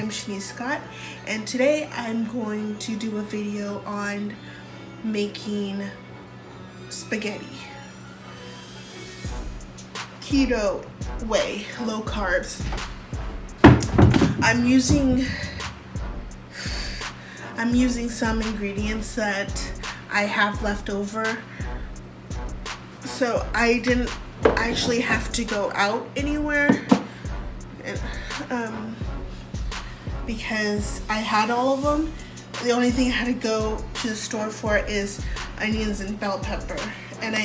I'm Shanice Scott, and today I'm going to do a video on making spaghetti. Keto way, low carbs. I'm using some ingredients that I have left over, so I didn't actually have to go out anywhere, because I had all of them. The only thing I had to go to the store for is onions and bell pepper, and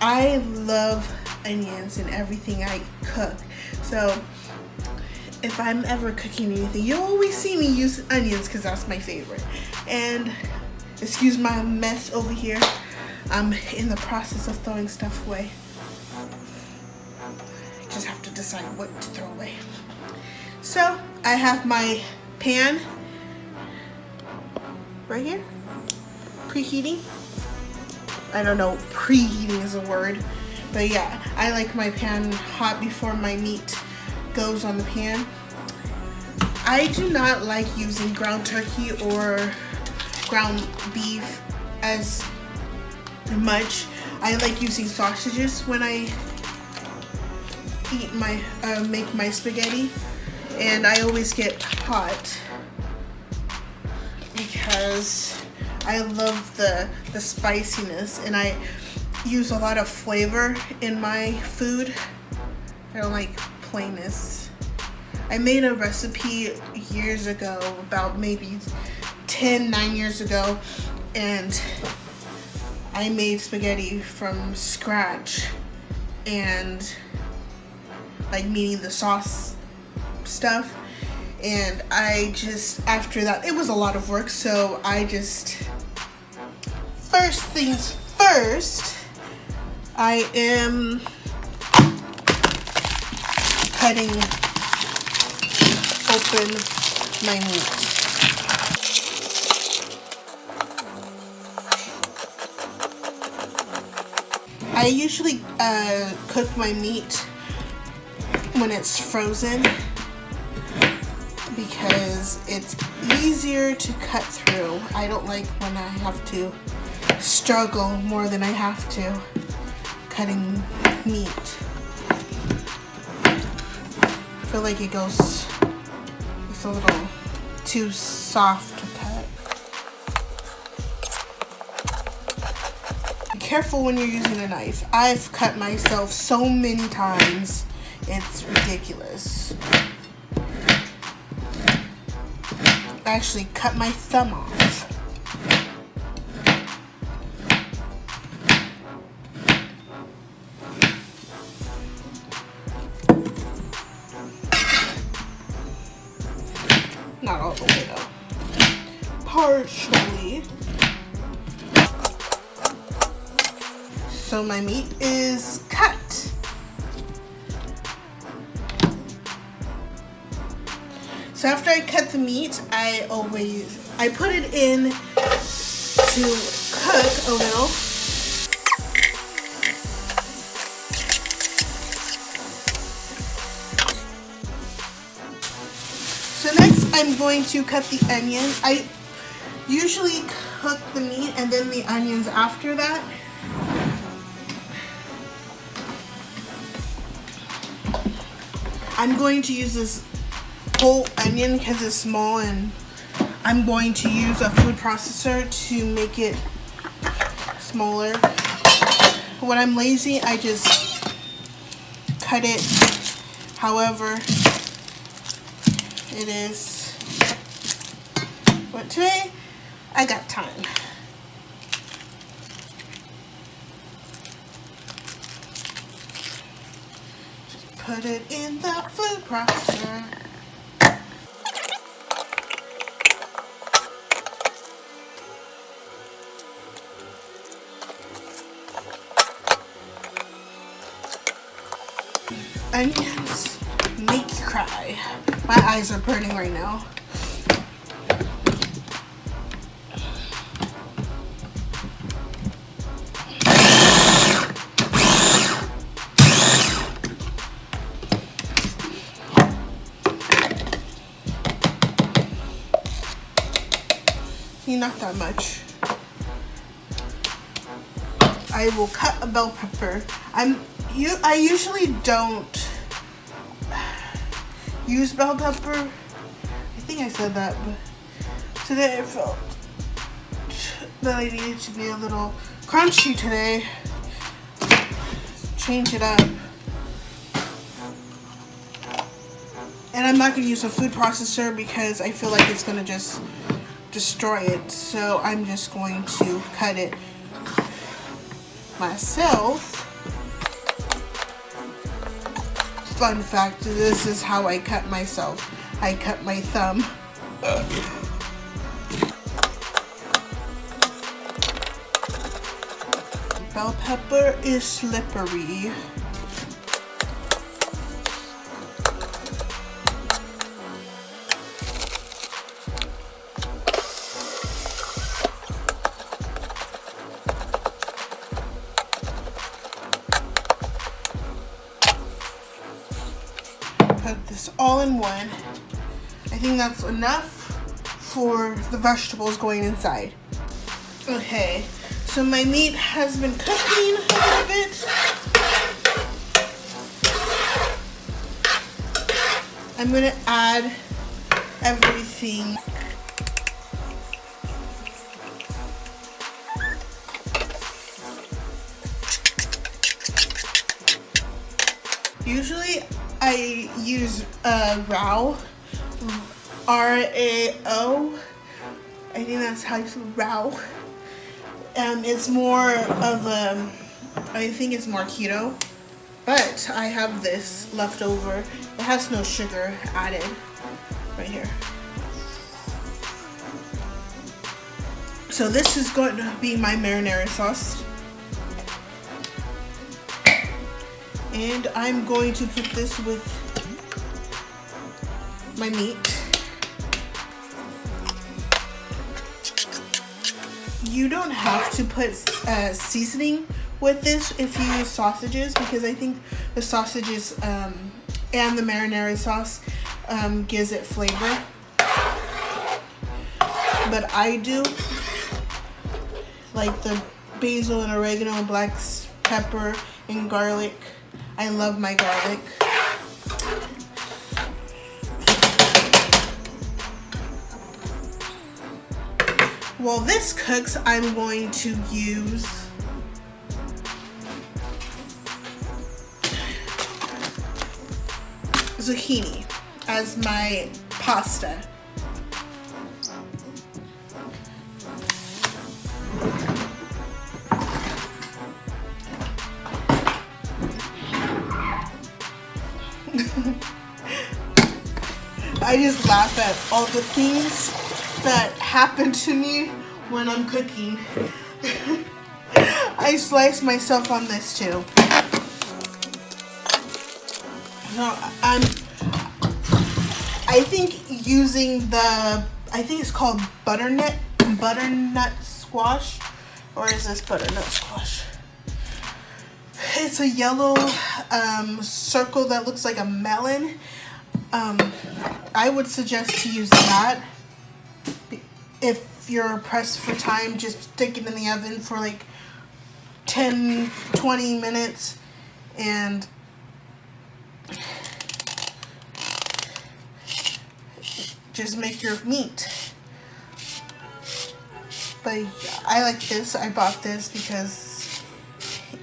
I love onions in everything I cook. So if I'm ever cooking anything, you'll always see me use onions because that's my favorite. And excuse my mess over here. I'm in the process of throwing stuff away. I just have to decide what to throw away. So I have my pan right here, preheating. I don't know, preheating is a word, but yeah, I like my pan hot before my meat goes on the pan. I do not like using ground turkey or ground beef as much. I like using sausages when I eat make my spaghetti, and I always get hot because I love the spiciness, and I use a lot of flavor in my food. I don't like plainness. I made a recipe years ago, about maybe 9 years ago, and I made spaghetti from scratch, and like meaning the sauce stuff, and I just, after that, it was a lot of work, so I just, first things first, I am cutting open my meat. I usually cook my meat when it's frozen because it's easier to cut through. I don't like when I have to struggle more than I have to cutting meat. I feel like it's a little too soft to cut. Be careful when you're using a knife. I've cut myself so many times, it's ridiculous. I actually cut my thumb off. Not all the way though. Partially. So my meat is cut. So after I cut the meat, I put it in to cook a little. So next I'm going to cut the onion. I usually cook the meat and then the onions after that. I'm going to use this whole onion because it's small, and I'm going to use a food processor to make it smaller. When I'm lazy, I just cut it however it is. But today, I got time. Just put it in the food processor. Onions make you cry. My eyes are burning right now. Not that much. I will cut a bell pepper. I usually don't use bell pepper. I think I said that, but today I felt that I needed to be a little crunchy today. Change it up. And I'm not going to use a food processor because I feel like it's going to just destroy it. So I'm just going to cut it myself. Fun fact, this is how I cut myself. I cut my thumb. Bell pepper is slippery. Put this all in one. I think that's enough for the vegetables going inside. Okay, so my meat has been cooking a little bit. I'm gonna add everything. Usually I use RAO, R-A-O. I think that's how you say RAO. It's more of a, I think it's more keto, but I have this left over. It has no sugar added right here. So this is going to be my marinara sauce. And I'm going to put this with my meat. You don't have to put seasoning with this if you use sausages, because I think the sausages and the marinara sauce gives it flavor. But I do like the basil and oregano and black pepper and garlic. I love my garlic. While this cooks, I'm going to use zucchini as my pasta. I just laugh at all the things that happen to me when I'm cooking. I slice myself on this too. No, I think using the, I think it's called butternut squash, or is this butternut squash? It's a yellow circle that looks like a melon. I would suggest to use that. If you're pressed for time, just stick it in the oven for like 10-20 minutes and just make your meat. But I like this. I bought this because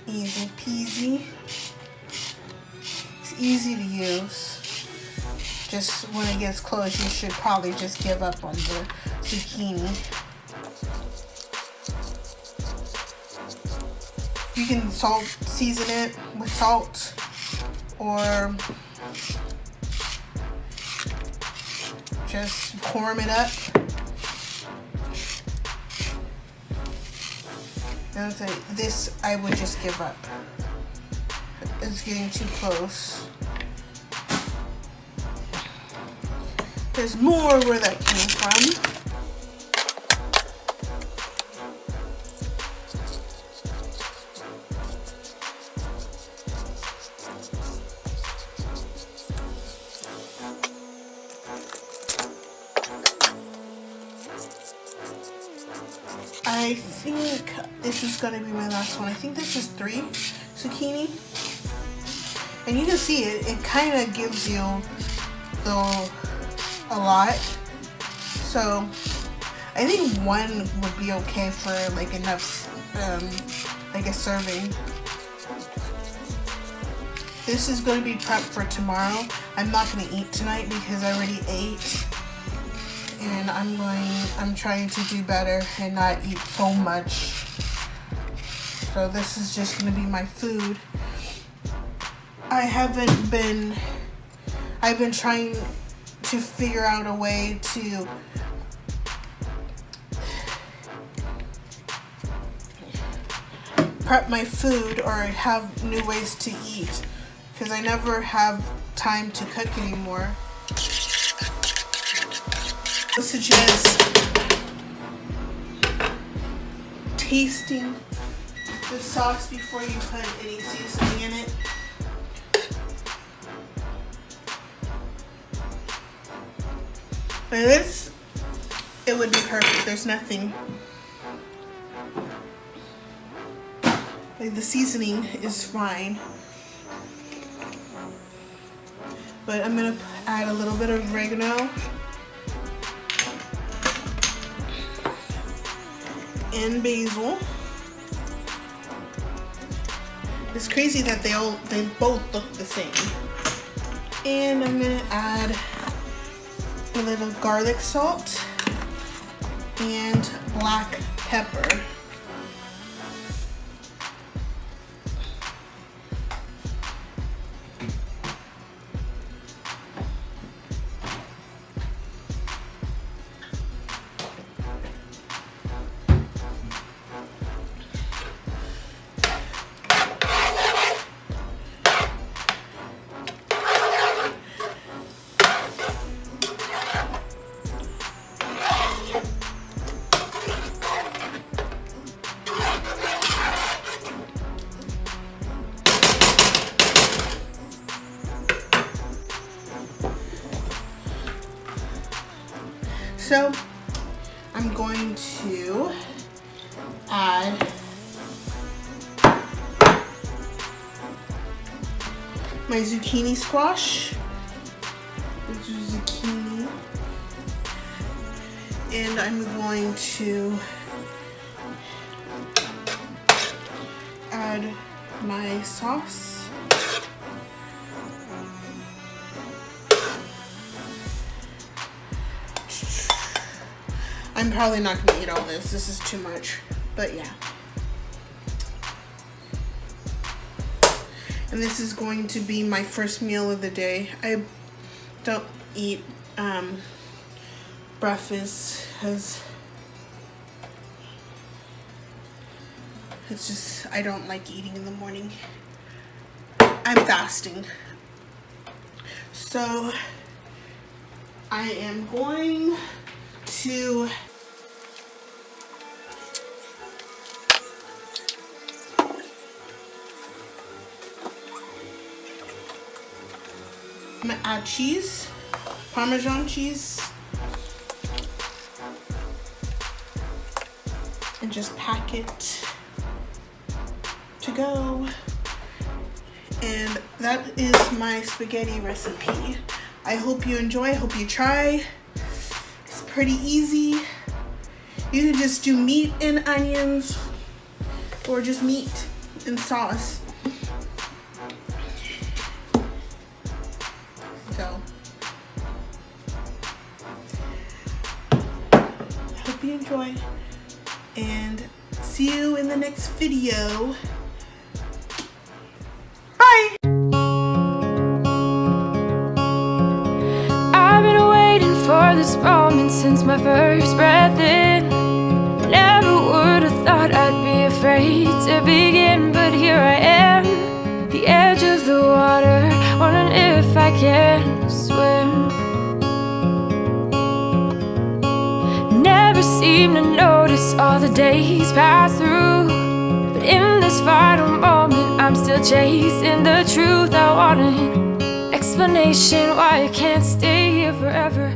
easy peasy. It's easy to use. Just when it gets close, you should probably just give up on the zucchini. You can season it with salt, or just warm it up. And this I would just give up. It's getting too close. There's more where that came from. I think this is gonna be my last one. I think this is 3 zucchini. And you can see it kind of gives you a lot. So I think 1 would be okay for like enough, like a serving. This is going to be prepped for tomorrow. I'm not going to eat tonight because I already ate. And I'm trying to do better and not eat so much. So this is just going to be my food. I've been trying to figure out a way to prep my food or have new ways to eat, because I never have time to cook anymore. I suggest tasting the sauce before you put any seasoning in it. But this, it would be perfect. There's nothing. Like, the seasoning is fine. But I'm gonna add a little bit of oregano and basil. It's crazy that they both look the same. And I'm gonna add a little garlic salt and black pepper. So I'm going to add my zucchini squash, which is zucchini, and I'm going to add my sauce. I'm probably not gonna eat all this. This is too much, but yeah. And this is going to be my first meal of the day. I don't eat breakfast because it's just, I don't like eating in the morning. I'm fasting. So I am going to I'm gonna add cheese, Parmesan cheese, and just pack it to go. And that is my spaghetti recipe. I hope you enjoy, I hope you try. It's pretty easy. You can just do meat and onions or just meat and sauce. So, I hope you enjoy and see you in the next video. Bye! I've been waiting for this moment since my first breath in. Never would have thought I'd be afraid to begin, but here I am, the edge of the water, wondering if I can swim. Never seem to notice all the days pass through, but in this final moment I'm still chasing the truth. I want an explanation why I can't stay here forever.